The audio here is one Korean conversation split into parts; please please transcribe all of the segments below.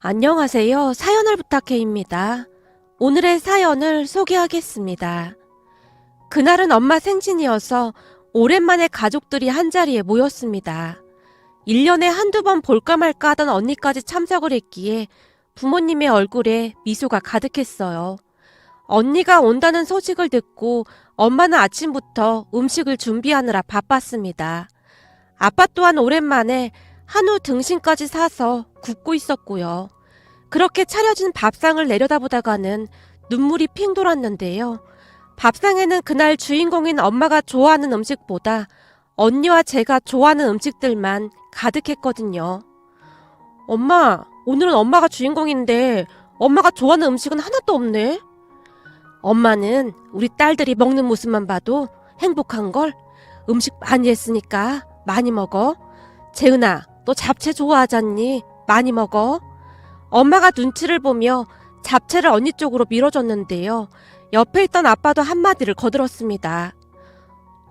안녕하세요. 사연을 부탁해입니다. 오늘의 사연을 소개하겠습니다. 그날은 엄마 생신이어서 오랜만에 가족들이 한자리에 모였습니다. 1년에 한두 번 볼까 말까 하던 언니까지 참석을 했기에 부모님의 얼굴에 미소가 가득했어요. 언니가 온다는 소식을 듣고 엄마는 아침부터 음식을 준비하느라 바빴습니다. 아빠 또한 오랜만에 한우 등심까지 사서 굽고 있었고요. 그렇게 차려진 밥상을 내려다보다가는 눈물이 핑 돌았는데요. 밥상에는 그날 주인공인 엄마가 좋아하는 음식보다 언니와 제가 좋아하는 음식들만 가득했거든요. 엄마, 오늘은 엄마가 주인공인데 엄마가 좋아하는 음식은 하나도 없네? 엄마는 우리 딸들이 먹는 모습만 봐도 행복한걸? 음식 많이 했으니까 많이 먹어. 재은아, 너 잡채 좋아하잖니? 많이 먹어. 엄마가 눈치를 보며 잡채를 언니 쪽으로 밀어줬는데요. 옆에 있던 아빠도 한마디를 거들었습니다.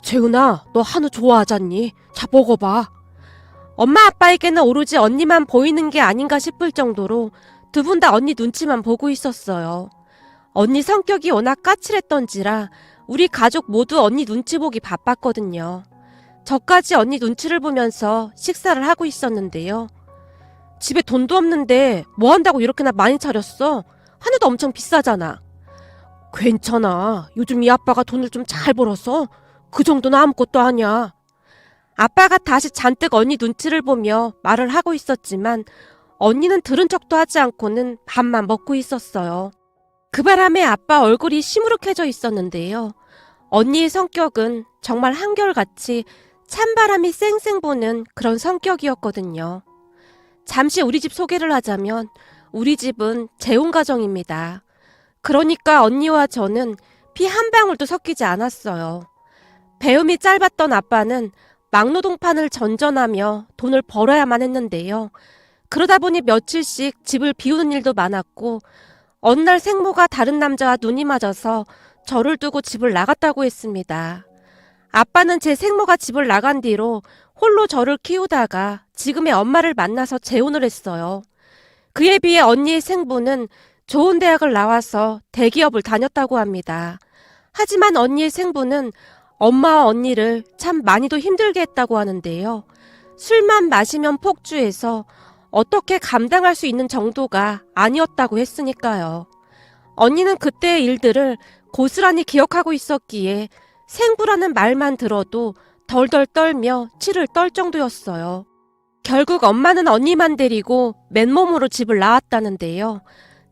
재은아, 너 한우 좋아하잖니? 자, 먹어봐. 엄마 아빠에게는 오로지 언니만 보이는 게 아닌가 싶을 정도로 두 분 다 언니 눈치만 보고 있었어요. 언니 성격이 워낙 까칠했던지라 우리 가족 모두 언니 눈치 보기 바빴거든요. 저까지 언니 눈치를 보면서 식사를 하고 있었는데요. 집에 돈도 없는데 뭐 한다고 이렇게나 많이 차렸어? 한우도 엄청 비싸잖아. 괜찮아. 요즘 이 아빠가 돈을 좀 잘 벌어서 그 정도는 아무것도 아니야. 아빠가 다시 잔뜩 언니 눈치를 보며 말을 하고 있었지만 언니는 들은 척도 하지 않고는 밥만 먹고 있었어요. 그 바람에 아빠 얼굴이 시무룩해져 있었는데요. 언니의 성격은 정말 한결같이 찬바람이 쌩쌩 부는 그런 성격이었거든요. 잠시 우리 집 소개를 하자면 우리 집은 재혼 가정입니다. 그러니까 언니와 저는 피 한 방울도 섞이지 않았어요. 배움이 짧았던 아빠는 막노동판을 전전하며 돈을 벌어야만 했는데요. 그러다 보니 며칠씩 집을 비우는 일도 많았고 어느 날 생모가 다른 남자와 눈이 맞아서 저를 두고 집을 나갔다고 했습니다. 아빠는 제 생모가 집을 나간 뒤로 홀로 저를 키우다가 지금의 엄마를 만나서 재혼을 했어요. 그에 비해 언니의 생부는 좋은 대학을 나와서 대기업을 다녔다고 합니다. 하지만 언니의 생부는 엄마와 언니를 참 많이도 힘들게 했다고 하는데요. 술만 마시면 폭주해서 어떻게 감당할 수 있는 정도가 아니었다고 했으니까요. 언니는 그때의 일들을 고스란히 기억하고 있었기에 생부라는 말만 들어도 덜덜 떨며 치를 떨 정도였어요. 결국 엄마는 언니만 데리고 맨몸으로 집을 나왔다는데요.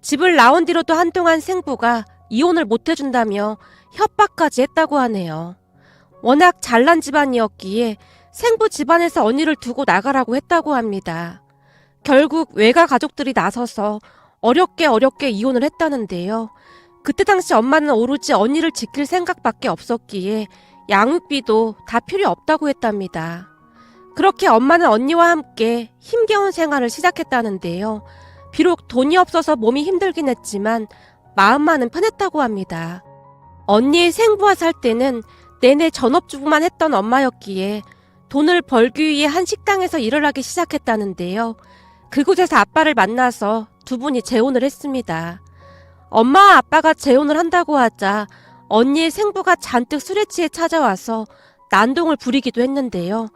집을 나온 뒤로도 한동안 생부가 이혼을 못 해준다며 협박까지 했다고 하네요. 워낙 잘난 집안이었기에 생부 집안에서 언니를 두고 나가라고 했다고 합니다. 결국 외가 가족들이 나서서 어렵게 이혼을 했다는데요. 그때 당시 엄마는 오로지 언니를 지킬 생각밖에 없었기에 양육비도 다 필요 없다고 했답니다. 그렇게 엄마는 언니와 함께 힘겨운 생활을 시작했다는데요. 비록 돈이 없어서 몸이 힘들긴 했지만 마음만은 편했다고 합니다. 언니의 생부와 살 때는 내내 전업주부만 했던 엄마였기에 돈을 벌기 위해 한 식당에서 일을 하기 시작했다는데요. 그곳에서 아빠를 만나서 두 분이 재혼을 했습니다. 엄마와 아빠가 재혼을 한다고 하자 언니의 생부가 잔뜩 술에 취해 찾아와서 난동을 부리기도 했는데요.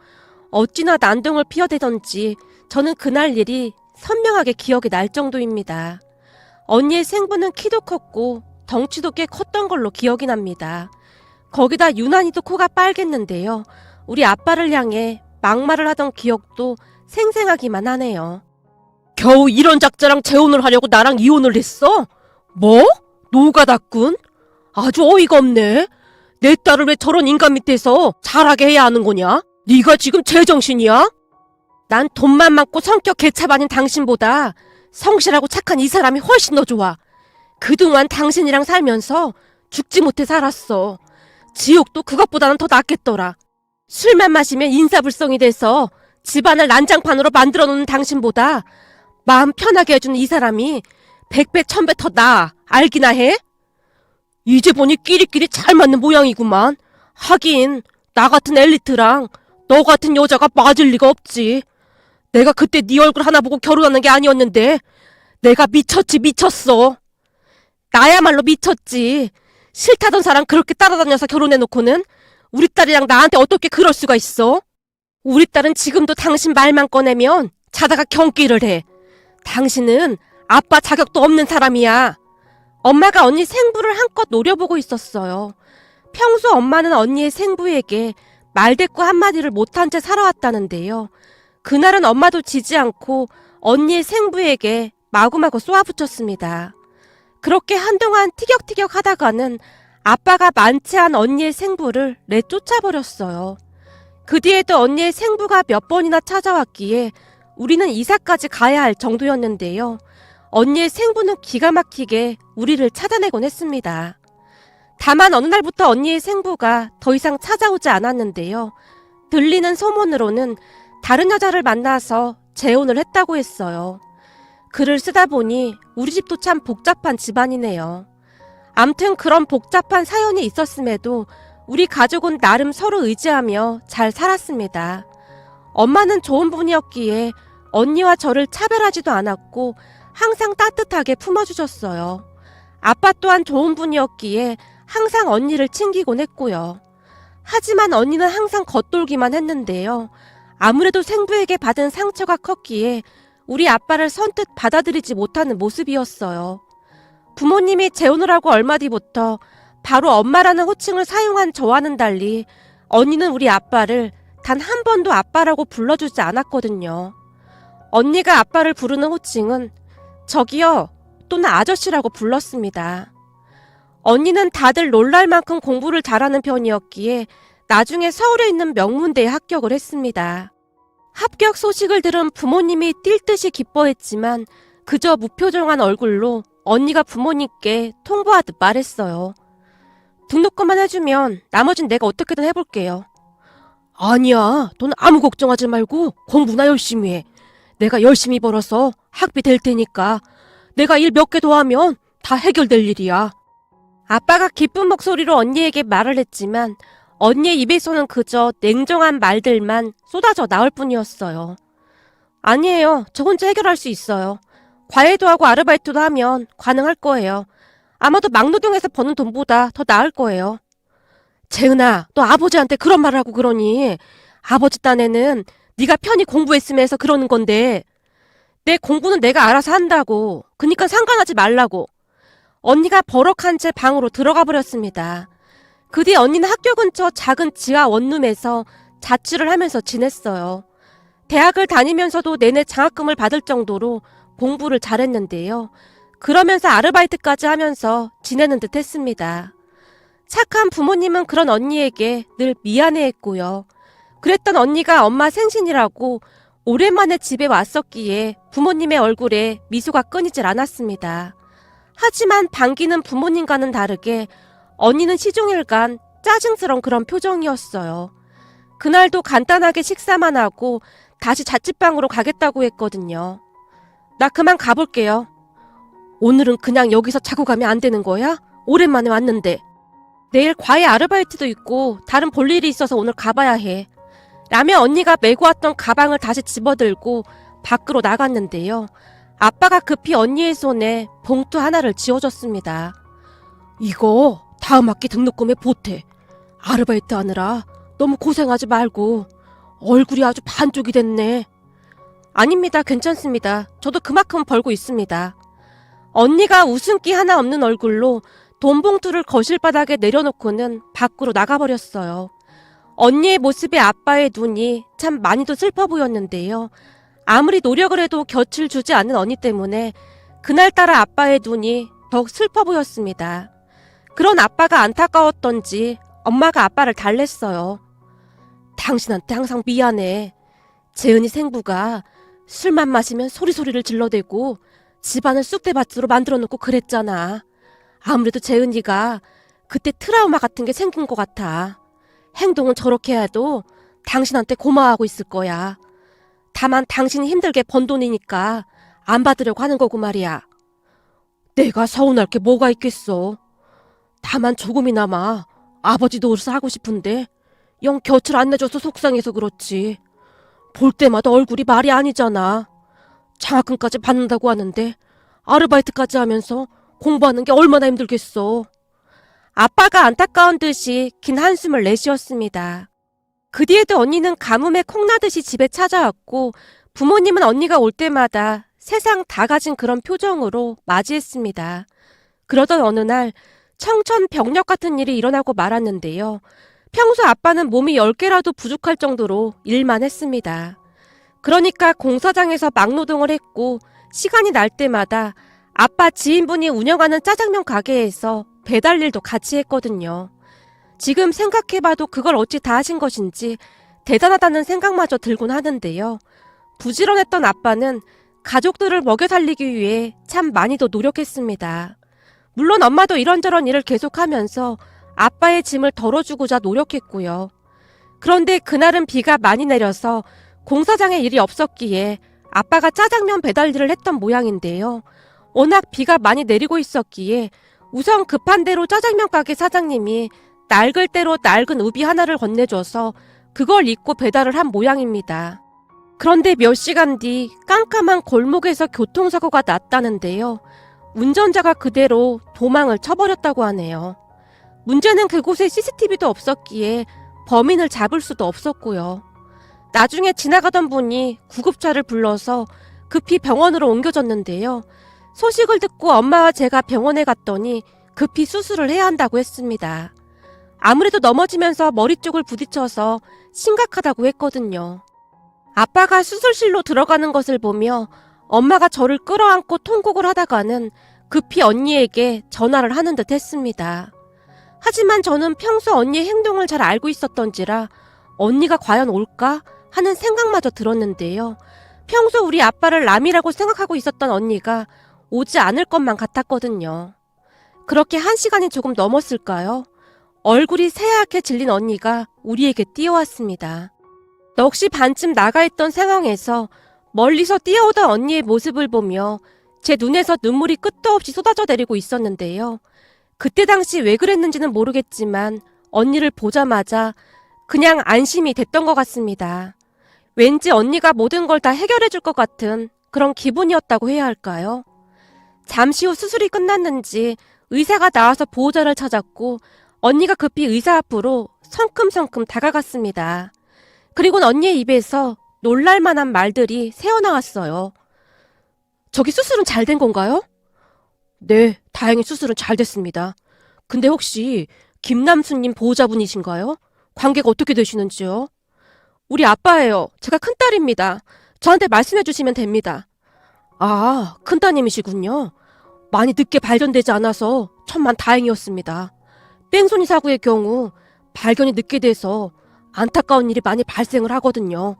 어찌나 난동을 피워대던지 저는 그날 일이 선명하게 기억이 날 정도입니다. 언니의 생부는 키도 컸고 덩치도 꽤 컸던 걸로 기억이 납니다. 거기다 유난히도 코가 빨갰는데요. 우리 아빠를 향해 막말을 하던 기억도 생생하기만 하네요. 겨우 이런 작자랑 재혼을 하려고 나랑 이혼을 했어? 뭐? 노가다꾼? 아주 어이가 없네. 내 딸을 왜 저런 인간 밑에서 자라게 해야 하는 거냐? 네가 지금 제정신이야? 난 돈만 많고 성격 개차반인 당신보다 성실하고 착한 이 사람이 훨씬 더 좋아. 그동안 당신이랑 살면서 죽지 못해 살았어. 지옥도 그것보다는 더 낫겠더라. 술만 마시면 인사불성이 돼서 집안을 난장판으로 만들어 놓는 당신보다 마음 편하게 해주는 이 사람이 100배 1000배 더 나아. 알기나 해? 이제 보니 끼리끼리 잘 맞는 모양이구만. 하긴 나 같은 엘리트랑 너 같은 여자가 맞을 리가 없지. 내가 그때 네 얼굴 하나 보고 결혼하는 게 아니었는데 내가 미쳤지, 미쳤어. 나야말로 미쳤지. 싫다던 사람 그렇게 따라다녀서 결혼해놓고는 우리 딸이랑 나한테 어떻게 그럴 수가 있어? 우리 딸은 지금도 당신 말만 꺼내면 자다가 경기를 해. 당신은 아빠 자격도 없는 사람이야. 엄마가 언니 생부를 한껏 노려보고 있었어요. 평소 엄마는 언니의 생부에게 말대꾸 한마디를 못한 채 살아왔다는데요. 그날은 엄마도 지지 않고 언니의 생부에게 마구마구 쏘아붙였습니다. 그렇게 한동안 티격태격 하다가는 아빠가 만취한 언니의 생부를 내쫓아버렸어요. 그 뒤에도 언니의 생부가 몇 번이나 찾아왔기에 우리는 이사까지 가야 할 정도였는데요. 언니의 생부는 기가 막히게 우리를 찾아내곤 했습니다. 다만 어느 날부터 언니의 생부가 더 이상 찾아오지 않았는데요. 들리는 소문으로는 다른 여자를 만나서 재혼을 했다고 했어요. 글을 쓰다 보니 우리 집도 참 복잡한 집안이네요. 암튼 그런 복잡한 사연이 있었음에도 우리 가족은 나름 서로 의지하며 잘 살았습니다. 엄마는 좋은 분이었기에 언니와 저를 차별하지도 않았고 항상 따뜻하게 품어주셨어요. 아빠 또한 좋은 분이었기에 항상 언니를 챙기곤 했고요. 하지만 언니는 항상 겉돌기만 했는데요. 아무래도 생부에게 받은 상처가 컸기에 우리 아빠를 선뜻 받아들이지 못하는 모습이었어요. 부모님이 재혼을 하고 얼마 뒤부터 바로 엄마라는 호칭을 사용한 저와는 달리 언니는 우리 아빠를 단 한 번도 아빠라고 불러주지 않았거든요. 언니가 아빠를 부르는 호칭은 저기요 또는 아저씨라고 불렀습니다. 언니는 다들 놀랄 만큼 공부를 잘하는 편이었기에 나중에 서울에 있는 명문대에 합격을 했습니다. 합격 소식을 들은 부모님이 뛸 듯이 기뻐했지만 그저 무표정한 얼굴로 언니가 부모님께 통보하듯 말했어요. 등록금만 해주면 나머진 내가 어떻게든 해볼게요. 아니야, 넌 아무 걱정하지 말고 공부나 열심히 해. 내가 열심히 벌어서 학비 될 테니까 내가 일 몇 개 더 하면 다 해결될 일이야. 아빠가 기쁜 목소리로 언니에게 말을 했지만 언니의 입에서는 그저 냉정한 말들만 쏟아져 나올 뿐이었어요. 아니에요. 저 혼자 해결할 수 있어요. 과외도 하고 아르바이트도 하면 가능할 거예요. 아마도 막노동에서 버는 돈보다 더 나을 거예요. 재은아, 너 아버지한테 그런 말을 하고 그러니? 아버지 딴에는 네가 편히 공부했으면 해서 그러는 건데 내 공부는 내가 알아서 한다고. 그니까 상관하지 말라고. 언니가 버럭한 채 방으로 들어가 버렸습니다. 그 뒤 언니는 학교 근처 작은 지하 원룸에서 자취를 하면서 지냈어요. 대학을 다니면서도 내내 장학금을 받을 정도로 공부를 잘했는데요. 그러면서 아르바이트까지 하면서 지내는 듯 했습니다. 착한 부모님은 그런 언니에게 늘 미안해했고요. 그랬던 언니가 엄마 생신이라고 오랜만에 집에 왔었기에 부모님의 얼굴에 미소가 끊이질 않았습니다. 하지만 반기는 부모님과는 다르게 언니는 시종일관 짜증스러운 그런 표정이었어요. 그날도 간단하게 식사만 하고 다시 자취방으로 가겠다고 했거든요. 나 그만 가볼게요. 오늘은 그냥 여기서 자고 가면 안 되는 거야? 오랜만에 왔는데. 내일 과외 아르바이트도 있고 다른 볼 일이 있어서 오늘 가봐야 해. 라며 언니가 메고 왔던 가방을 다시 집어들고 밖으로 나갔는데요. 아빠가 급히 언니의 손에 봉투 하나를 쥐어줬습니다. 이거 다음 학기 등록금에 보태. 아르바이트 하느라 너무 고생하지 말고. 얼굴이 아주 반쪽이 됐네. 아닙니다. 괜찮습니다. 저도 그만큼 벌고 있습니다. 언니가 웃음기 하나 없는 얼굴로 돈 봉투를 거실 바닥에 내려놓고는 밖으로 나가버렸어요. 언니의 모습에 아빠의 눈이 참 많이도 슬퍼 보였는데요. 아무리 노력을 해도 곁을 주지 않는 언니 때문에 그날따라 아빠의 눈이 더욱 슬퍼 보였습니다. 그런 아빠가 안타까웠던지 엄마가 아빠를 달랬어요. 당신한테 항상 미안해. 재은이 생부가 술만 마시면 소리소리를 질러대고 집안을 쑥대밭으로 만들어 놓고 그랬잖아. 아무래도 재은이가 그때 트라우마 같은 게 생긴 것 같아. 행동은 저렇게 해도 당신한테 고마워하고 있을 거야. 다만 당신이 힘들게 번 돈이니까 안 받으려고 하는 거고 말이야. 내가 서운할 게 뭐가 있겠어. 다만 조금이나마 아버지 노릇을 하고 싶은데 영 곁을 안 내줘서 속상해서 그렇지. 볼 때마다 얼굴이 말이 아니잖아. 장학금까지 받는다고 하는데 아르바이트까지 하면서 공부하는 게 얼마나 힘들겠어. 아빠가 안타까운 듯이 긴 한숨을 내쉬었습니다. 그 뒤에도 언니는 가뭄에 콩나듯이 집에 찾아왔고 부모님은 언니가 올 때마다 세상 다 가진 그런 표정으로 맞이했습니다. 그러던 어느 날 청천벽력 같은 일이 일어나고 말았는데요. 평소 아빠는 몸이 10개라도 부족할 정도로 일만 했습니다. 그러니까 공사장에서 막노동을 했고 시간이 날 때마다 아빠 지인분이 운영하는 짜장면 가게에서 배달 일도 같이 했거든요. 지금 생각해봐도 그걸 어찌 다 하신 것인지 대단하다는 생각마저 들곤 하는데요. 부지런했던 아빠는 가족들을 먹여 살리기 위해 참 많이도 노력했습니다. 물론 엄마도 이런저런 일을 계속하면서 아빠의 짐을 덜어주고자 노력했고요. 그런데 그날은 비가 많이 내려서 공사장에 일이 없었기에 아빠가 짜장면 배달 일을 했던 모양인데요. 워낙 비가 많이 내리고 있었기에 우선 급한 대로 짜장면 가게 사장님이 낡을 대로 낡은 우비 하나를 건네줘서 그걸 입고 배달을 한 모양입니다. 그런데 몇 시간 뒤 깜깜한 골목에서 교통사고가 났다는데요. 운전자가 그대로 도망을 쳐버렸다고 하네요. 문제는 그곳에 CCTV도 없었기에 범인을 잡을 수도 없었고요. 나중에 지나가던 분이 구급차를 불러서 급히 병원으로 옮겨졌는데요. 소식을 듣고 엄마와 제가 병원에 갔더니 급히 수술을 해야 한다고 했습니다. 아무래도 넘어지면서 머리 쪽을 부딪혀서 심각하다고 했거든요. 아빠가 수술실로 들어가는 것을 보며 엄마가 저를 끌어안고 통곡을 하다가는 급히 언니에게 전화를 하는 듯 했습니다. 하지만 저는 평소 언니의 행동을 잘 알고 있었던지라 언니가 과연 올까 하는 생각마저 들었는데요. 평소 우리 아빠를 남이라고 생각하고 있었던 언니가 오지 않을 것만 같았거든요. 그렇게 1시간이 조금 넘었을까요? 얼굴이 새하얗게 질린 언니가 우리에게 뛰어왔습니다. 넋이 반쯤 나가있던 상황에서 멀리서 뛰어오던 언니의 모습을 보며 제 눈에서 눈물이 끝도 없이 쏟아져 내리고 있었는데요. 그때 당시 왜 그랬는지는 모르겠지만 언니를 보자마자 그냥 안심이 됐던 것 같습니다. 왠지 언니가 모든 걸 다 해결해 줄 것 같은 그런 기분이었다고 해야 할까요? 잠시 후 수술이 끝났는지 의사가 나와서 보호자를 찾았고 언니가 급히 의사 앞으로 성큼성큼 다가갔습니다. 그리고는 언니의 입에서 놀랄만한 말들이 새어나왔어요. 저기 수술은 잘 된 건가요? 네, 다행히 수술은 잘 됐습니다. 근데 혹시 김남수님 보호자분이신가요? 관계가 어떻게 되시는지요? 우리 아빠예요. 제가 큰딸입니다. 저한테 말씀해 주시면 됩니다. 아, 큰따님이시군요. 많이 늦게 발견되지 않아서 천만 다행이었습니다. 뺑소니 사고의 경우 발견이 늦게 돼서 안타까운 일이 많이 발생을 하거든요.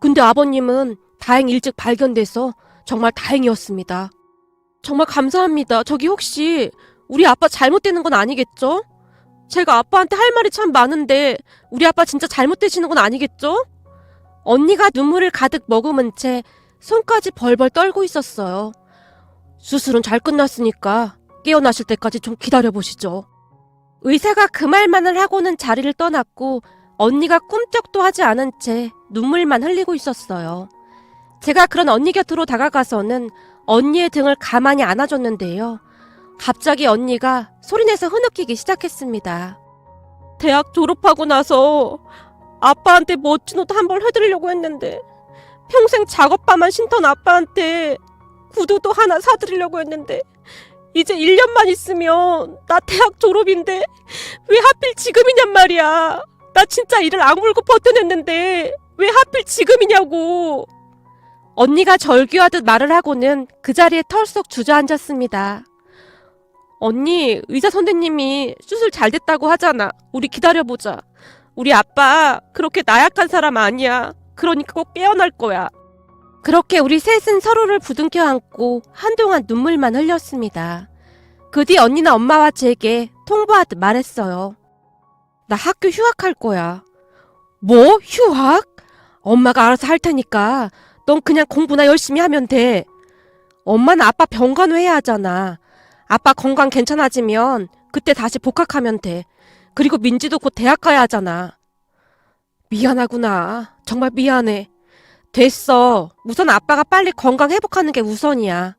근데 아버님은 다행히 일찍 발견돼서 정말 다행이었습니다. 정말 감사합니다. 저기 혹시 우리 아빠 잘못되는 건 아니겠죠? 제가 아빠한테 할 말이 참 많은데 우리 아빠 진짜 잘못되시는 건 아니겠죠? 언니가 눈물을 가득 머금은 채 손까지 벌벌 떨고 있었어요. 수술은 잘 끝났으니까 깨어나실 때까지 좀 기다려보시죠. 의사가 그 말만을 하고는 자리를 떠났고 언니가 꿈쩍도 하지 않은 채 눈물만 흘리고 있었어요. 제가 그런 언니 곁으로 다가가서는 언니의 등을 가만히 안아줬는데요. 갑자기 언니가 소리내서 흐느끼기 시작했습니다. 대학 졸업하고 나서 아빠한테 멋진 옷 한 벌 해드리려고 했는데 평생 작업바만 신던 아빠한테 구두도 하나 사드리려고 했는데 이제 1년만 있으면 나 대학 졸업인데 왜 하필 지금이냔 말이야. 나 진짜 일을 악물고 버텨냈는데 왜 하필 지금이냐고. 언니가 절규하듯 말을 하고는 그 자리에 털썩 주저앉았습니다. 언니, 의사 선생님이 수술 잘 됐다고 하잖아. 우리 기다려보자. 우리 아빠 그렇게 나약한 사람 아니야. 그러니까 꼭 깨어날 거야. 그렇게 우리 셋은 서로를 부둥켜 안고 한동안 눈물만 흘렸습니다. 그 뒤 언니는 엄마와 제게 통보하듯 말했어요. 나 학교 휴학할 거야. 뭐? 휴학? 엄마가 알아서 할 테니까 넌 그냥 공부나 열심히 하면 돼. 엄마는 아빠 병간호해야 하잖아. 아빠 건강 괜찮아지면 그때 다시 복학하면 돼. 그리고 민지도 곧 대학 가야 하잖아. 미안하구나. 정말 미안해. 됐어. 우선 아빠가 빨리 건강 회복하는 게 우선이야.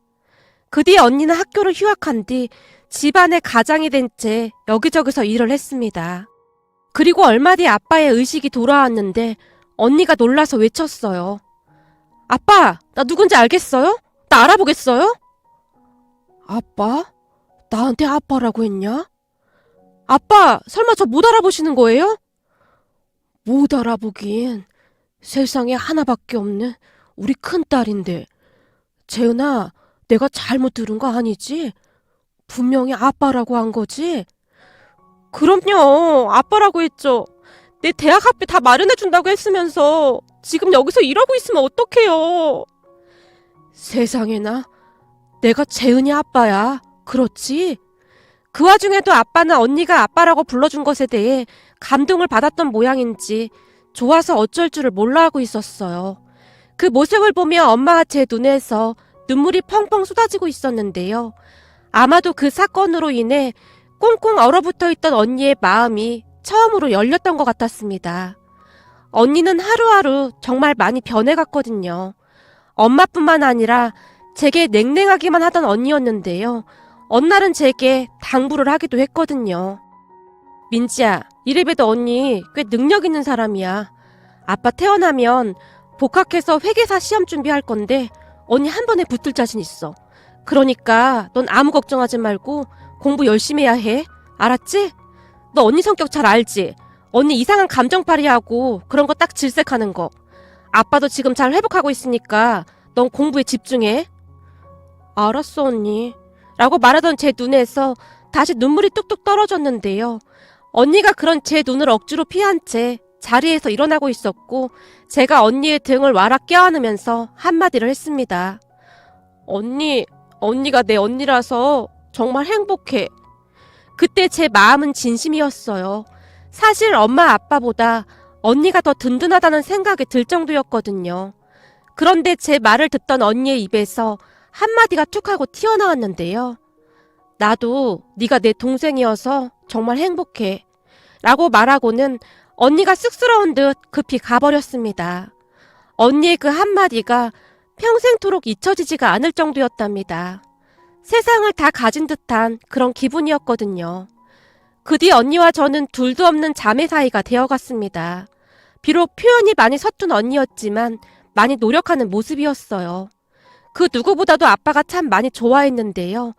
그 뒤 언니는 학교를 휴학한 뒤 집안의 가장이 된 채 여기저기서 일을 했습니다. 그리고 얼마 뒤 아빠의 의식이 돌아왔는데 언니가 놀라서 외쳤어요. 아빠, 나 누군지 알겠어요? 나 알아보겠어요? 아빠? 나한테 아빠라고 했냐? 아빠, 설마 저 못 알아보시는 거예요? 못 알아보긴. 세상에 하나밖에 없는 우리 큰딸인데. 재은아, 내가 잘못 들은 거 아니지? 분명히 아빠라고 한 거지? 그럼요, 아빠라고 했죠. 내 대학 학비 다 마련해준다고 했으면서 지금 여기서 이러고 있으면 어떡해요. 세상에나, 내가 재은이 아빠야. 그렇지? 그 와중에도 아빠는 언니가 아빠라고 불러준 것에 대해 감동을 받았던 모양인지 좋아서 어쩔 줄을 몰라 하고 있었어요. 그 모습을 보며 엄마가 제 눈에서 눈물이 펑펑 쏟아지고 있었는데요. 아마도 그 사건으로 인해 꽁꽁 얼어붙어 있던 언니의 마음이 처음으로 열렸던 것 같았습니다. 언니는 하루하루 정말 많이 변해갔거든요. 엄마뿐만 아니라 제게 냉랭하기만 하던 언니였는데요. 어느 날은 제게 당부를 하기도 했거든요. 민지야, 이래봬도 언니 꽤 능력 있는 사람이야. 아빠 태어나면 복학해서 회계사 시험 준비할 건데 언니 한 번에 붙을 자신 있어. 그러니까 넌 아무 걱정하지 말고 공부 열심히 해야 해. 알았지? 너 언니 성격 잘 알지? 언니 이상한 감정팔이하고 그런 거 딱 질색하는 거. 아빠도 지금 잘 회복하고 있으니까 넌 공부에 집중해. 알았어, 언니. 라고 말하던 제 눈에서 다시 눈물이 뚝뚝 떨어졌는데요. 언니가 그런 제 눈을 억지로 피한 채 자리에서 일어나고 있었고 제가 언니의 등을 와락 껴안으면서 한마디를 했습니다. 언니가 내 언니라서 정말 행복해. 그때 제 마음은 진심이었어요. 사실 엄마 아빠보다 언니가 더 든든하다는 생각이 들 정도였거든요. 그런데 제 말을 듣던 언니의 입에서 한마디가 툭 하고 튀어나왔는데요. 나도 네가 내 동생이어서 정말 행복해. 라고 말하고는 언니가 쑥스러운 듯 급히 가버렸습니다. 언니의 그 한마디가 평생토록 잊혀지지가 않을 정도였답니다. 세상을 다 가진 듯한 그런 기분이었거든요. 그 뒤 언니와 저는 둘도 없는 자매 사이가 되어갔습니다. 비록 표현이 많이 서툰 언니였지만 많이 노력하는 모습이었어요. 그 누구보다도 아빠가 참 많이 좋아했는데요.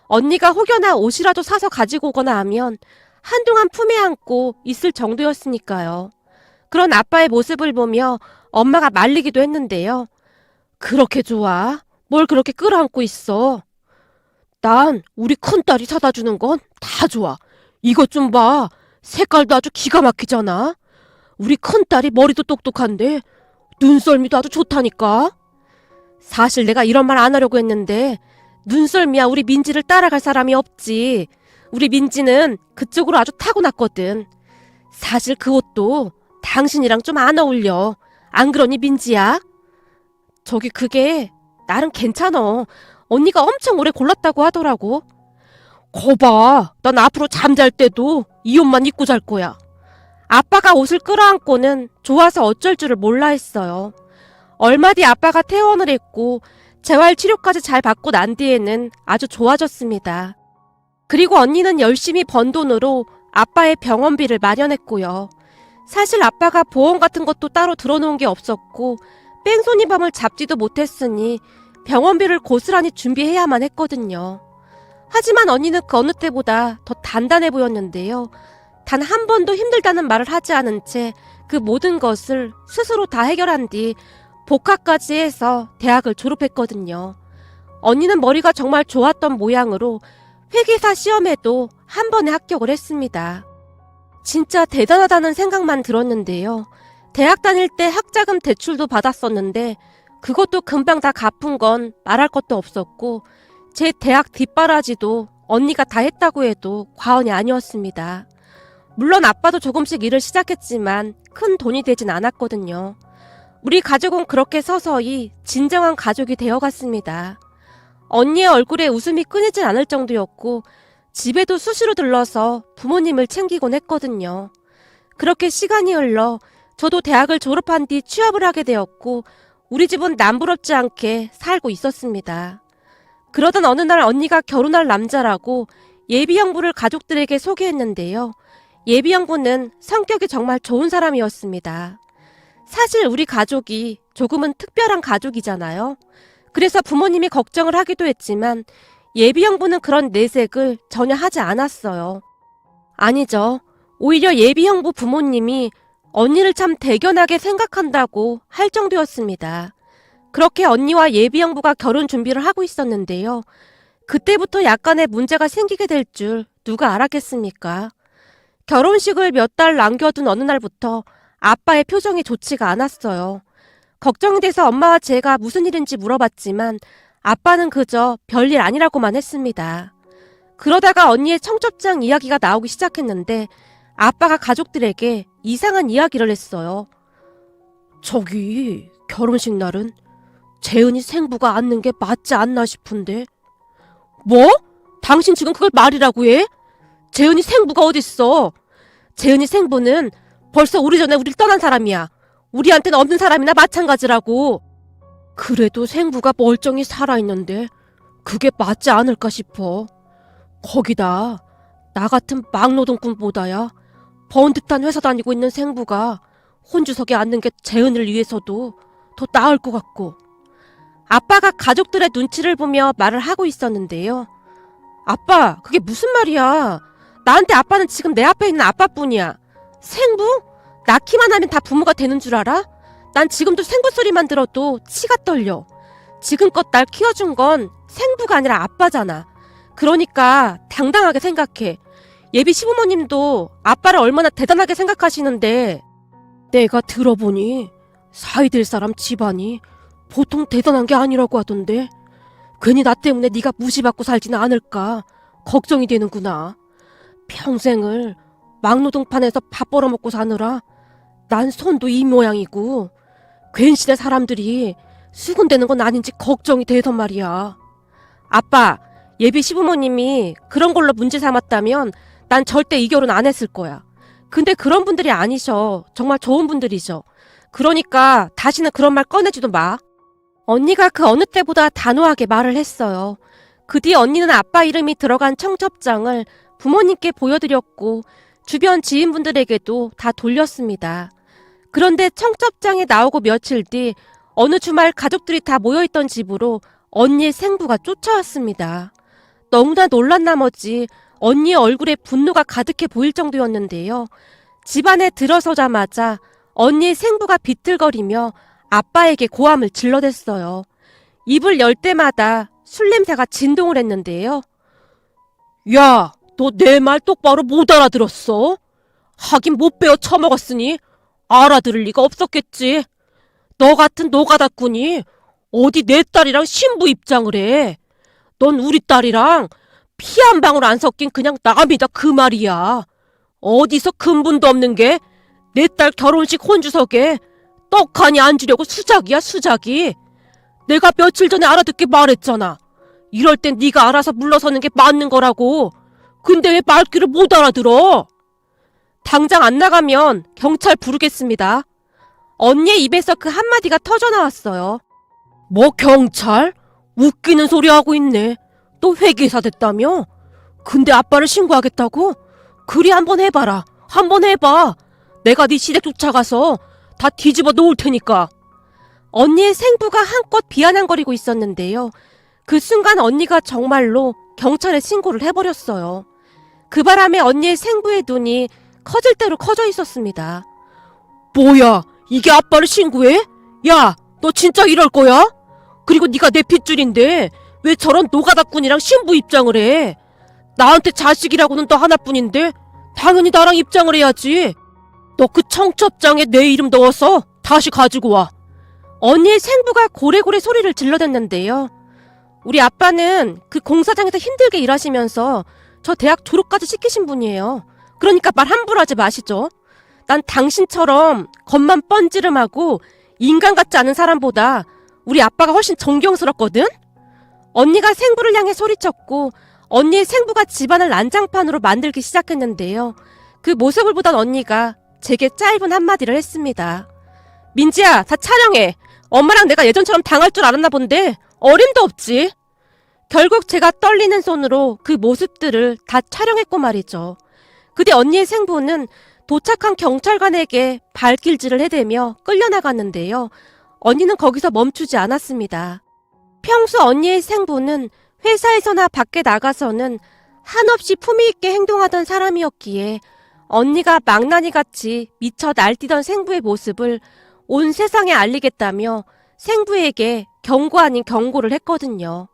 언니가 혹여나 옷이라도 사서 가지고 오거나 하면 한동안 품에 안고 있을 정도였으니까요. 그런 아빠의 모습을 보며 엄마가 말리기도 했는데요. 그렇게 좋아? 뭘 그렇게 끌어안고 있어? 난 우리 큰딸이 사다 주는 건 다 좋아. 이것 좀 봐. 색깔도 아주 기가 막히잖아. 우리 큰딸이 머리도 똑똑한데 눈썰미도 아주 좋다니까. 사실 내가 이런 말 안 하려고 했는데 눈썰미야 우리 민지를 따라갈 사람이 없지. 우리 민지는 그쪽으로 아주 타고났거든. 사실 그 옷도 당신이랑 좀 안 어울려. 안 그러니 민지야? 저기 그게 나름 괜찮어. 언니가 엄청 오래 골랐다고 하더라고. 거봐, 난 앞으로 잠잘 때도 이 옷만 입고 잘 거야. 아빠가 옷을 끌어안고는 좋아서 어쩔 줄을 몰라 했어요. 얼마 뒤 아빠가 퇴원을 했고 재활치료까지 잘 받고 난 뒤에는 아주 좋아졌습니다. 그리고 언니는 열심히 번 돈으로 아빠의 병원비를 마련했고요. 사실 아빠가 보험 같은 것도 따로 들어놓은 게 없었고 뺑소니 밤을 잡지도 못했으니 병원비를 고스란히 준비해야만 했거든요. 하지만 언니는 그 어느 때보다 더 단단해 보였는데요. 단 한 번도 힘들다는 말을 하지 않은 채 그 모든 것을 스스로 다 해결한 뒤 복학까지 해서 대학을 졸업했거든요. 언니는 머리가 정말 좋았던 모양으로 회계사 시험에도 한 번에 합격을 했습니다. 진짜 대단하다는 생각만 들었는데요. 대학 다닐 때 학자금 대출도 받았었는데 그것도 금방 다 갚은 건 말할 것도 없었고 제 대학 뒷바라지도 언니가 다 했다고 해도 과언이 아니었습니다. 물론 아빠도 조금씩 일을 시작했지만 큰 돈이 되진 않았거든요. 우리 가족은 그렇게 서서히 진정한 가족이 되어갔습니다. 언니의 얼굴에 웃음이 끊이진 않을 정도였고 집에도 수시로 들러서 부모님을 챙기곤 했거든요. 그렇게 시간이 흘러 저도 대학을 졸업한 뒤 취업을 하게 되었고 우리 집은 남부럽지 않게 살고 있었습니다. 그러던 어느 날 언니가 결혼할 남자라고 예비 형부를 가족들에게 소개했는데요. 예비 형부는 성격이 정말 좋은 사람이었습니다. 사실 우리 가족이 조금은 특별한 가족이잖아요. 그래서 부모님이 걱정을 하기도 했지만 예비 형부는 그런 내색을 전혀 하지 않았어요. 아니죠. 오히려 예비 형부 부모님이 언니를 참 대견하게 생각한다고 할 정도였습니다. 그렇게 언니와 예비 형부가 결혼 준비를 하고 있었는데요. 그때부터 약간의 문제가 생기게 될 줄 누가 알았겠습니까? 결혼식을 몇 달 남겨둔 어느 날부터 아빠의 표정이 좋지가 않았어요. 걱정이 돼서 엄마와 제가 무슨 일인지 물어봤지만 아빠는 그저 별일 아니라고만 했습니다. 그러다가 언니의 청첩장 이야기가 나오기 시작했는데 아빠가 가족들에게 이상한 이야기를 했어요. 저기 결혼식 날은 재은이 생부가 앉는 게 맞지 않나 싶은데. 뭐? 당신 지금 그걸 말이라고 해? 재은이 생부가 어딨어? 재은이 생부는 벌써 오래 전에 우리를 떠난 사람이야. 우리한테는 없는 사람이나 마찬가지라고. 그래도 생부가 멀쩡히 살아있는데 그게 맞지 않을까 싶어. 거기다 나 같은 막노동꾼보다야 번듯한 회사 다니고 있는 생부가 혼주석에 앉는 게 재은을 위해서도 더 나을 것 같고. 아빠가 가족들의 눈치를 보며 말을 하고 있었는데요. 아빠, 그게 무슨 말이야? 나한테 아빠는 지금 내 앞에 있는 아빠뿐이야. 생부? 낳기만 하면 다 부모가 되는 줄 알아? 난 지금도 생부 소리만 들어도 치가 떨려. 지금껏 날 키워준 건 생부가 아니라 아빠잖아. 그러니까 당당하게 생각해. 예비 시부모님도 아빠를 얼마나 대단하게 생각하시는데 내가 들어보니 사위 될 사람 집안이 보통 대단한 게 아니라고 하던데 괜히 나 때문에 네가 무시받고 살지는 않을까 걱정이 되는구나. 평생을 막노동판에서 밥 벌어먹고 사느라 난 손도 이 모양이고 괜시내 사람들이 수군대는 건 아닌지 걱정이 되던 말이야. 아빠, 예비 시부모님이 그런 걸로 문제 삼았다면 난 절대 이 결혼 안 했을 거야. 근데 그런 분들이 아니셔. 정말 좋은 분들이셔. 그러니까 다시는 그런 말 꺼내지도 마. 언니가 그 어느 때보다 단호하게 말을 했어요. 그 뒤 언니는 아빠 이름이 들어간 청첩장을 부모님께 보여드렸고 주변 지인분들에게도 다 돌렸습니다. 그런데 청첩장이 나오고 며칠 뒤 어느 주말 가족들이 다 모여있던 집으로 언니의 생부가 쫓아왔습니다. 너무나 놀란 나머지 언니의 얼굴에 분노가 가득해 보일 정도였는데요. 집안에 들어서자마자 언니의 생부가 비틀거리며 아빠에게 고함을 질러댔어요. 입을 열 때마다 술 냄새가 진동을 했는데요. 야, 너 내 말 똑바로 못 알아들었어? 하긴 못 배워 처먹었으니 알아들을 리가 없었겠지. 너 같은 노가다꾼이 어디 내 딸이랑 신부 입장을 해. 넌 우리 딸이랑 피 한 방울 안 섞인 그냥 남이다 그 말이야. 어디서 근본도 없는 게 내 딸 결혼식 혼주석에 떡하니 앉으려고 수작이야 수작이. 내가 며칠 전에 알아듣게 말했잖아. 이럴 땐 네가 알아서 물러서는 게 맞는 거라고. 근데 왜 말귀를 못 알아들어? 당장 안 나가면 경찰 부르겠습니다. 언니의 입에서 그 한마디가 터져나왔어요. 뭐 경찰? 웃기는 소리 하고 있네. 또 회계사 됐다며? 근데 아빠를 신고하겠다고? 그리 한번 해봐라. 한번 해봐. 내가 네 시댁 쫓아가서 다 뒤집어 놓을 테니까. 언니의 생부가 한껏 비아냥거리고 있었는데요. 그 순간 언니가 정말로 경찰에 신고를 해버렸어요. 그 바람에 언니의 생부의 눈이 커질 대로 커져 있었습니다. 뭐야, 이게 아빠를 신고해? 야, 너 진짜 이럴 거야? 그리고 네가 내 핏줄인데 왜 저런 노가다꾼이랑 신부 입장을 해? 나한테 자식이라고는 너 하나뿐인데 당연히 나랑 입장을 해야지. 너 그 청첩장에 내 이름 넣어서 다시 가지고 와. 언니의 생부가 고래고래 소리를 질러댔는데요. 우리 아빠는 그 공사장에서 힘들게 일하시면서 저 대학 졸업까지 시키신 분이에요. 그러니까 말 함부로 하지 마시죠. 난 당신처럼 겉만 뻔지름하고 인간 같지 않은 사람보다 우리 아빠가 훨씬 존경스럽거든? 언니가 생부를 향해 소리쳤고 언니의 생부가 집안을 난장판으로 만들기 시작했는데요. 그 모습을 보던 언니가 제게 짧은 한마디를 했습니다. 민지야, 다 촬영해. 엄마랑 내가 예전처럼 당할 줄 알았나 본데 어림도 없지. 결국 제가 떨리는 손으로 그 모습들을 다 촬영했고 말이죠. 그뒤 언니의 생부는 도착한 경찰관에게 발길질을 해대며 끌려나갔는데요. 언니는 거기서 멈추지 않았습니다. 평소 언니의 생부는 회사에서나 밖에 나가서는 한없이 품위 있게 행동하던 사람이었기에 언니가 망나니같이 미쳐 날뛰던 생부의 모습을 온 세상에 알리겠다며 생부에게 경고 아닌 경고를 했거든요.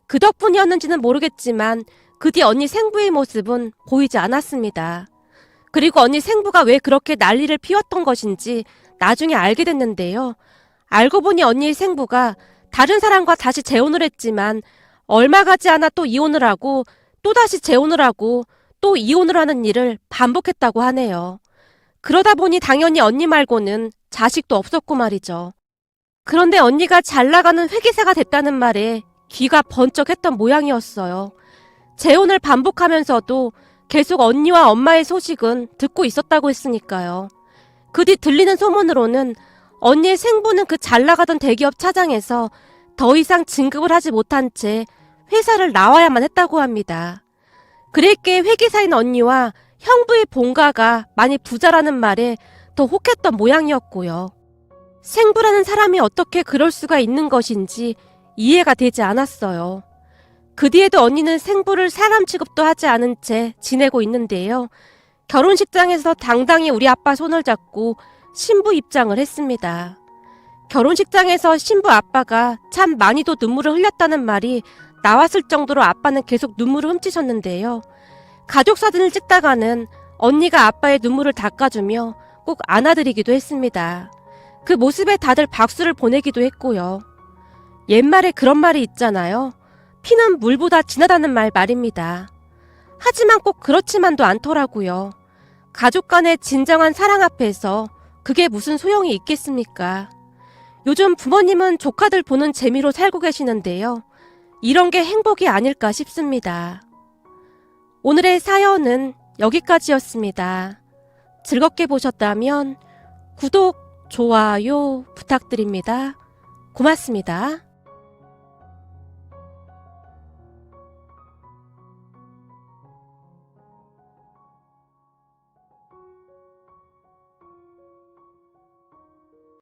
그 덕분이었는지는 모르겠지만 그 뒤 언니 생부의 모습은 보이지 않았습니다. 그리고 언니 생부가 왜 그렇게 난리를 피웠던 것인지 나중에 알게 됐는데요. 알고 보니 언니의 생부가 다른 사람과 다시 재혼을 했지만 얼마 가지 않아 또 이혼을 하고 또다시 재혼을 하고 또 이혼을 하는 일을 반복했다고 하네요. 그러다 보니 당연히 언니 말고는 자식도 없었고 말이죠. 그런데 언니가 잘 나가는 회계사가 됐다는 말에 귀가 번쩍했던 모양이었어요. 재혼을 반복하면서도 계속 언니와 엄마의 소식은 듣고 있었다고 했으니까요. 그 뒤 들리는 소문으로는 언니의 생부는 그 잘 나가던 대기업 차장에서 더 이상 진급을 하지 못한 채 회사를 나와야만 했다고 합니다. 그랬기에 회계사인 언니와 형부의 본가가 많이 부자라는 말에 더 혹했던 모양이었고요. 생부라는 사람이 어떻게 그럴 수가 있는 것인지 이해가 되지 않았어요. 그 뒤에도 언니는 생부를 사람 취급도 하지 않은 채 지내고 있는데요. 결혼식장에서 당당히 우리 아빠 손을 잡고 신부 입장을 했습니다. 결혼식장에서 신부 아빠가 참 많이도 눈물을 흘렸다는 말이 나왔을 정도로 아빠는 계속 눈물을 훔치셨는데요. 가족 사진을 찍다가는 언니가 아빠의 눈물을 닦아주며 꼭 안아드리기도 했습니다. 그 모습에 다들 박수를 보내기도 했고요. 옛말에 그런 말이 있잖아요. 피는 물보다 진하다는 말입니다. 하지만 꼭 그렇지만도 않더라고요. 가족 간의 진정한 사랑 앞에서 그게 무슨 소용이 있겠습니까? 요즘 부모님은 조카들 보는 재미로 살고 계시는데요. 이런 게 행복이 아닐까 싶습니다. 오늘의 사연은 여기까지였습니다. 즐겁게 보셨다면 구독, 좋아요 부탁드립니다. 고맙습니다.